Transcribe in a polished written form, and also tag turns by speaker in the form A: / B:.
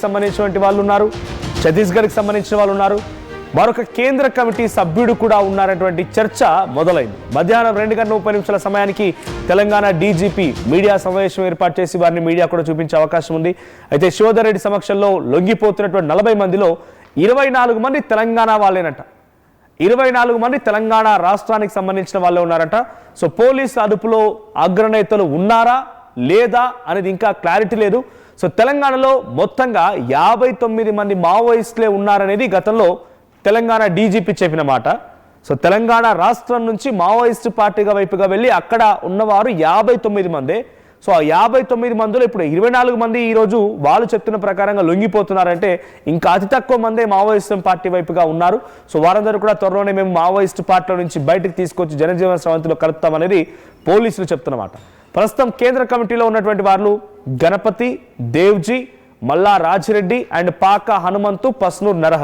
A: సంబంధించినటువంటి వాళ్ళు ఉన్నారు, ఛత్తీస్గఢ్కి సంబంధించిన వాళ్ళు ఉన్నారు, మరొక కేంద్ర కమిటీ సభ్యుడు కూడా ఉన్నారనేటువంటి చర్చ మొదలైంది. మధ్యాహ్నం 2:30 సమయానికి తెలంగాణ డీజీపీ మీడియా సమావేశం ఏర్పాటు చేసి వారిని మీడియా కూడా చూపించే అవకాశం ఉంది. అయితే శివధర్ రెడ్డి సమక్షంలో లొంగిపోతున్నటువంటి 40 మందిలో 24 మంది తెలంగాణ వాళ్ళేనట. 24 మంది తెలంగాణ రాష్ట్రానికి సంబంధించిన వాళ్ళే ఉన్నారట. సో పోలీసు అదుపులో అగ్రనేతలు ఉన్నారా లేదా అనేది ఇంకా క్లారిటీ లేదు. సో తెలంగాణలో మొత్తంగా 59 మంది మావోయిస్టులే ఉన్నారనేది గతంలో తెలంగాణ డీజీపీ చెప్పిన మాట. సో తెలంగాణ రాష్ట్రం నుంచి మావోయిస్టు పార్టీగా వైపుగా వెళ్ళి అక్కడ ఉన్నవారు 59 మందే. సో ఆ 59 మందిలో ఇప్పుడు 24 మంది ఈరోజు వాళ్ళు చెప్తున్న ప్రకారంగా లొంగిపోతున్నారంటే ఇంకా అతి తక్కువ మందే మావోయిస్టు పార్టీ వైపుగా ఉన్నారు. సో వారందరూ కూడా త్వరలోనే మేము మావోయిస్టు పార్టీల నుంచి బయటకు తీసుకొచ్చి జనజీవన స్రవంతిలో కలుపుతామనేది పోలీసులు చెప్తున్నమాట. ప్రస్తుతం కేంద్ర కమిటీలో ఉన్నటువంటి వారు గణపతి, దేవ్జీ, మల్లా రాజిరెడ్డి అండ్ పాక హనుమంతు, పస్నూర్ నరహరి.